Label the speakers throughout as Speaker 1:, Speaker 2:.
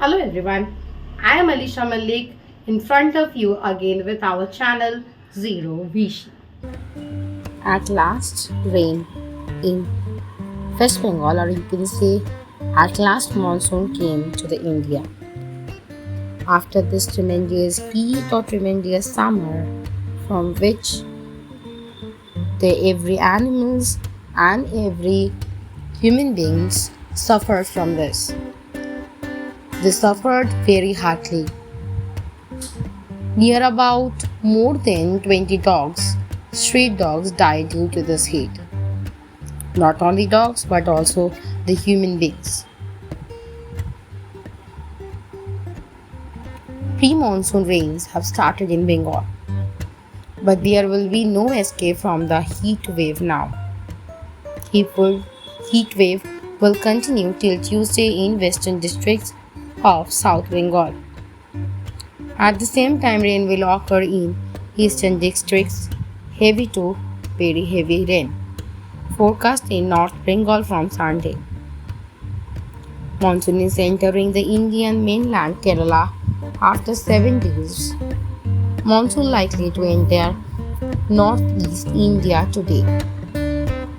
Speaker 1: Hello everyone, I am Alisha Malik in front of you again with our channel Zero Vision. At last, rain in West Bengal, or you can say, at last monsoon came to the India. After this tremendous heat or tremendous summer, from which every animals and every human beings suffered from this. They suffered very hardly. Near about more than 20 dogs, street dogs died due to this heat. Not only dogs but also the human beings. Pre-monsoon rains have started in Bengal, but there will be no escape from the heat wave now. Heat wave will continue till Tuesday in western districts of South Bengal. At the same time, rain will occur in eastern districts, heavy to very heavy rain. Forecast in North Bengal from Sunday. Monsoon is entering the Indian mainland Kerala after 7 days. Monsoon likely to enter northeast India today.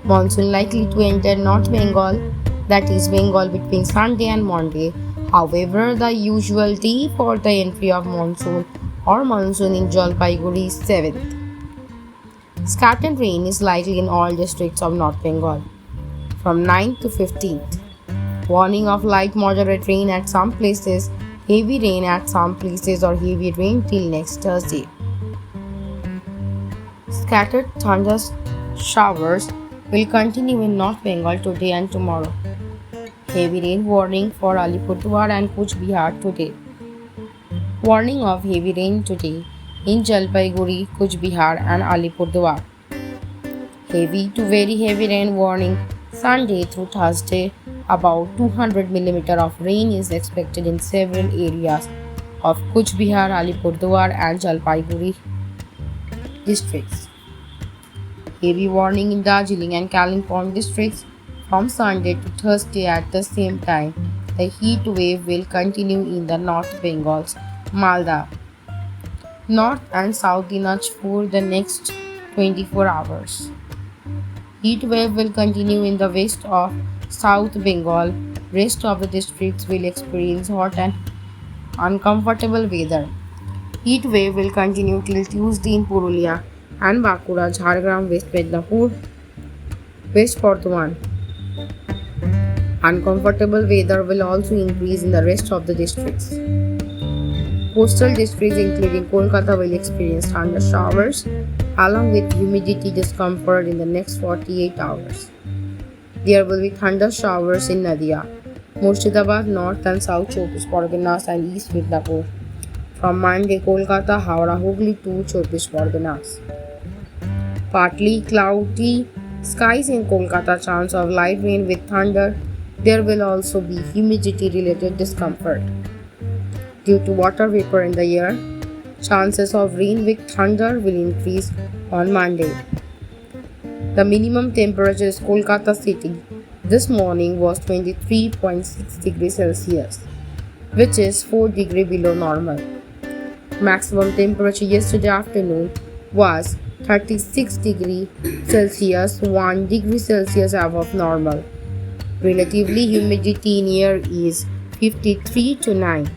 Speaker 1: Monsoon likely to enter North Bengal, that is Bengal, between Sunday and Monday. However, the usual day for the entry of monsoon or monsoon in Jalpaiguri is 7th. Scattered rain is likely in all districts of North Bengal from 9th to 15th. Warning of light moderate rain at some places, heavy rain at some places, or heavy rain till next Thursday. Scattered thunder showers will continue in North Bengal today and tomorrow. Heavy rain warning for Alipurduar and Kuch Bihar today. Warning of heavy rain today in Jalpaiguri, Kuch Bihar and Alipurduar. Heavy to very heavy rain warning Sunday through Thursday. About 200 mm of rain is expected in several areas of Kuch Bihar, Alipurduar and Jalpaiguri districts. Heavy warning in Darjeeling and Kalimpong districts from Sunday to Thursday. At the same time, the heat wave will continue in the North Bengal's Malda, North and South Dinaj for the next 24 hours. Heat wave will continue in the west of South Bengal. Rest of the districts will experience hot and uncomfortable weather. Heat wave will continue till Tuesday in Purulia and Bankura, Jhargram, West Midnapur, West Bardhaman. Uncomfortable weather will also increase in the rest of the districts. Coastal districts including Kolkata will experience thunder showers along with humidity discomfort in the next 48 hours. There will be thunder showers in Nadia, Murshidabad, North and South 24 Parganas and East Midnapur. From Monday, Kolkata, Howrah, Hooghly to 24 Parganas. Partly cloudy skies in Kolkata, chance of light rain with thunder. There will also be humidity-related discomfort. Due to water vapor in the air, chances of rain with thunder will increase on Monday. The minimum temperature in Kolkata city this morning was 23.6 degrees Celsius, which is 4 degrees below normal. Maximum temperature yesterday afternoon was 36 degrees Celsius, 1 degree Celsius above normal. Relatively humidity in air is 53 to 9.